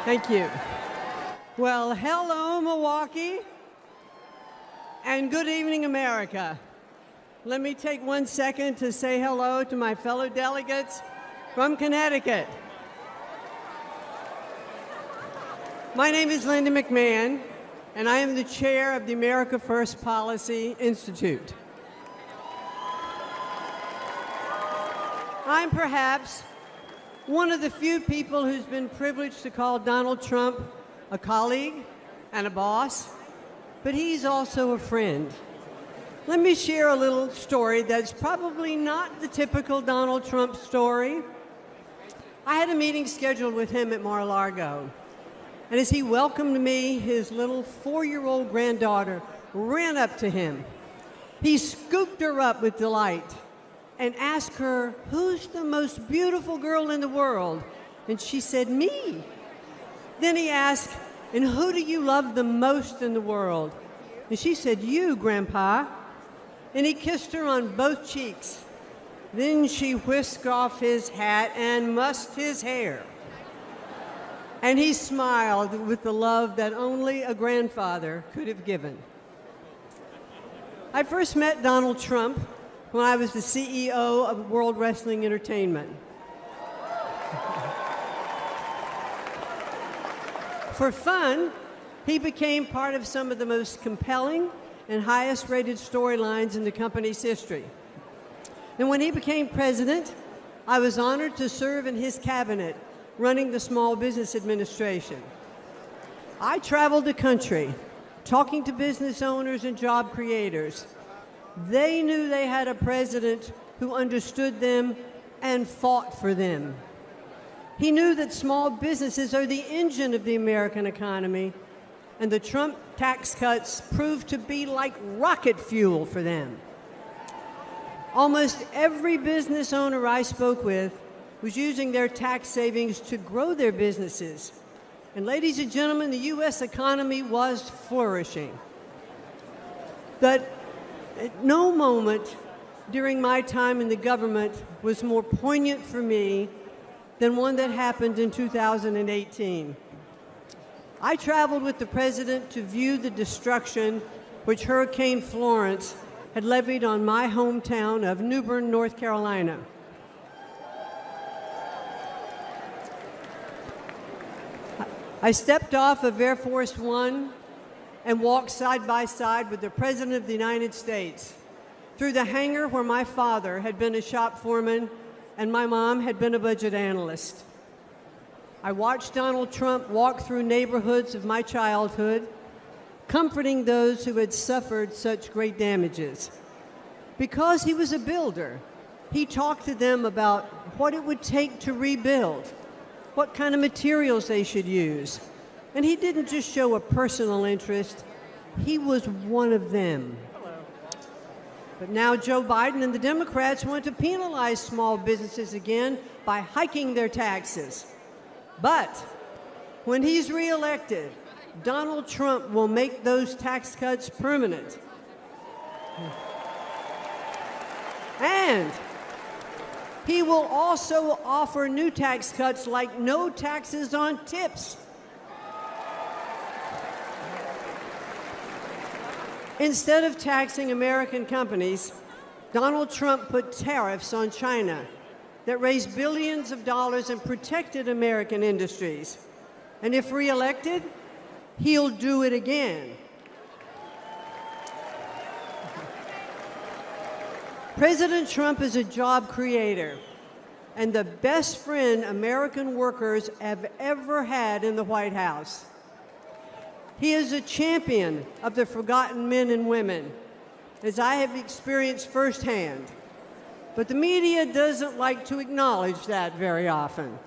Thank you. Well, hello, Milwaukee, and good evening, America. Let me take 1 second to say hello to my fellow delegates from Connecticut. My name is Linda McMahon, and I am the chair of the America First Policy Institute. I'm perhaps one of the few people who's been privileged to call Donald Trump a colleague and a boss, but he's also a friend. Let me share a little story that's probably not the typical Donald Trump story. I had a meeting scheduled with him at Mar-a-Lago, and as he welcomed me, his little 4-year-old granddaughter ran up to him. He scooped her up with delight and asked her, "Who's the most beautiful girl in the world?" And she said, "Me." Then he asked, "And who do you love the most in the world?" And she said, "You, Grandpa." And he kissed her on both cheeks. Then she whisked off his hat and mussed his hair. And he smiled with the love that only a grandfather could have given. I first met Donald Trump when I was the CEO of World Wrestling Entertainment. For fun, he became part of some of the most compelling and highest rated storylines in the company's history. And when he became president, I was honored to serve in his cabinet, running the Small Business Administration. I traveled the country, talking to business owners and job creators. They knew they had a president who understood them and fought for them. He knew that small businesses are the engine of the American economy, and the Trump tax cuts proved to be like rocket fuel for them. Almost every business owner I spoke with was using their tax savings to grow their businesses. And ladies and gentlemen, the U.S. economy was flourishing. But at no moment during my time in the government was more poignant for me than one that happened in 2018. I traveled with the president to view the destruction which Hurricane Florence had levied on my hometown of New Bern, North Carolina. I stepped off of Air Force One and walked side by side with the President of the United States through the hangar where my father had been a shop foreman and my mom had been a budget analyst. I watched Donald Trump walk through neighborhoods of my childhood, comforting those who had suffered such great damages. Because he was a builder, he talked to them about what it would take to rebuild, what kind of materials they should use. And he didn't just show a personal interest, he was one of them. But now Joe Biden and the Democrats want to penalize small businesses again by hiking their taxes. But when he's reelected, Donald Trump will make those tax cuts permanent. And he will also offer new tax cuts like no taxes on tips. Instead of taxing American companies, Donald Trump put tariffs on China that raised billions of dollars and protected American industries. And if reelected, he'll do it again. President Trump is a job creator and the best friend American workers have ever had in the White House. He is a champion of the forgotten men and women, as I have experienced firsthand. But the media doesn't like to acknowledge that very often.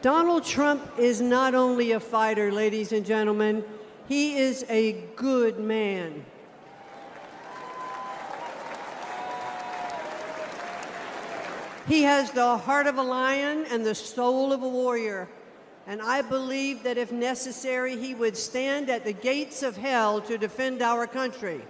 Donald Trump is not only a fighter, ladies and gentlemen, he is a good man. He has the heart of a lion and the soul of a warrior. And I believe that if necessary, he would stand at the gates of hell to defend our country.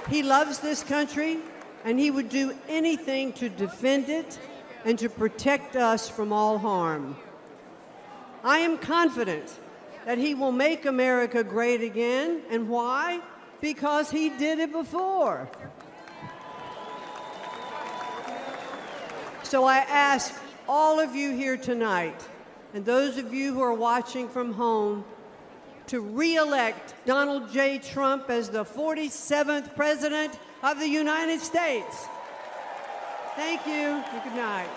He loves this country, and he would do anything to defend it and to protect us from all harm. I am confident that he will make America great again. And why? Because he did it before. So I ask all of you here tonight, and those of you who are watching from home, to re-elect Donald J. Trump as the 47th President of the United States. Thank you, and good night.